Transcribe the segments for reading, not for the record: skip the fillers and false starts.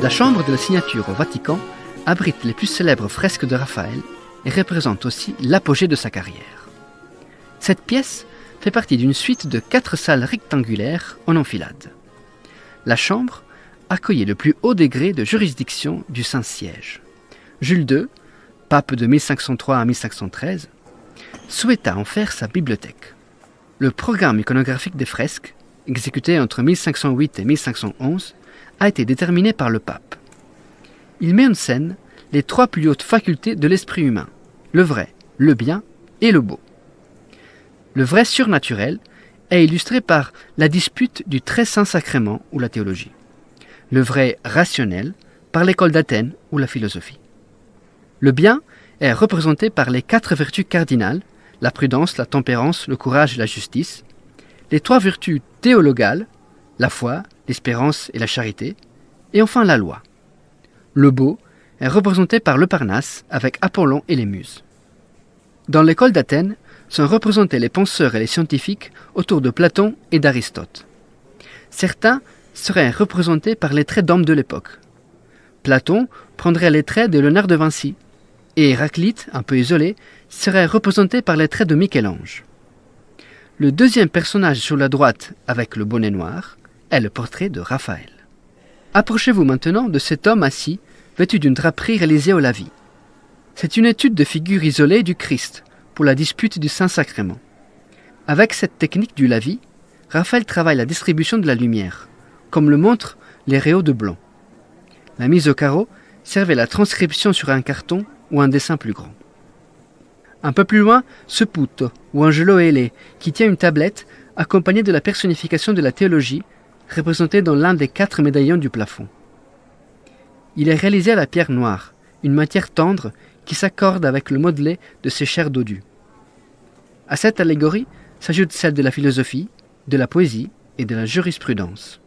La chambre de la signature au Vatican abrite les plus célèbres fresques de Raphaël et représente aussi l'apogée de sa carrière. Cette pièce fait partie d'une suite de 4 salles rectangulaires en enfilade. La chambre accueillait le plus haut degré de juridiction du Saint-Siège. Jules II, pape de 1503 à 1513, souhaita en faire sa bibliothèque. Le programme iconographique des fresques, exécuté entre 1508 et 1511, a été déterminé par le pape. Il met en scène les 3 plus hautes facultés de l'esprit humain, le vrai, le bien et le beau. Le vrai surnaturel est illustré par la dispute du très saint sacrement ou la théologie. Le vrai rationnel par l'école d'Athènes ou la philosophie. Le bien est représenté par les 4 vertus cardinales, la prudence, la tempérance, le courage et la justice, les 3 vertus théologales, la foi, l'espérance et la charité, et enfin la loi. Le beau est représenté par le Parnasse avec Apollon et les Muses. Dans l'école d'Athènes sont représentés les penseurs et les scientifiques autour de Platon et d'Aristote. Certains seraient représentés par les traits d'hommes de l'époque. Platon prendrait les traits de Léonard de Vinci, et Héraclite, un peu isolé, serait représenté par les traits de Michel-Ange. Le deuxième personnage sur la droite avec le bonnet noir est le portrait de Raphaël. Approchez-vous maintenant de cet homme assis, vêtu d'une draperie réalisée au lavis. C'est une étude de figure isolée du Christ pour la dispute du Saint-Sacrement. Avec cette technique du lavis, Raphaël travaille la distribution de la lumière, comme le montrent les réaux de blanc. La mise au carreau servait la transcription sur un carton ou un dessin plus grand. Un peu plus loin, ce Puto, ou Angelo Ailé, qui tient une tablette accompagnée de la personnification de la théologie, représentée dans l'un des 4 médaillons du plafond. Il est réalisé à la pierre noire, une matière tendre qui s'accorde avec le modelé de ces chairs dodues. À cette allégorie s'ajoute celle de la philosophie, de la poésie et de la jurisprudence.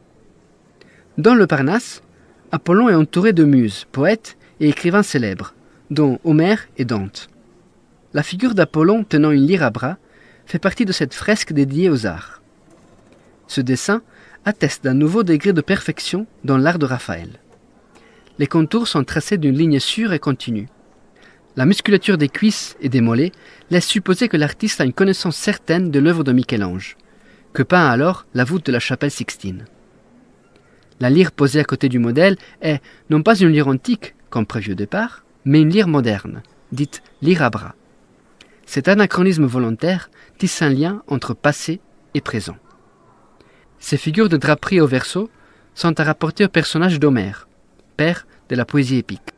Dans le Parnasse, Apollon est entouré de muses, poètes et écrivains célèbres, dont Homère et Dante. La figure d'Apollon tenant une lyre à bras fait partie de cette fresque dédiée aux arts. Ce dessin atteste d'un nouveau degré de perfection dans l'art de Raphaël. Les contours sont tracés d'une ligne sûre et continue. La musculature des cuisses et des mollets laisse supposer que l'artiste a une connaissance certaine de l'œuvre de Michel-Ange, que peint alors la voûte de la chapelle Sixtine. La lyre posée à côté du modèle est non pas une lyre antique, comme prévu au départ, mais une lyre moderne, dite lyre à bras. Cet anachronisme volontaire tisse un lien entre passé et présent. Ces figures de draperie au verso sont à rapporter au personnage d'Homère, père de la poésie épique.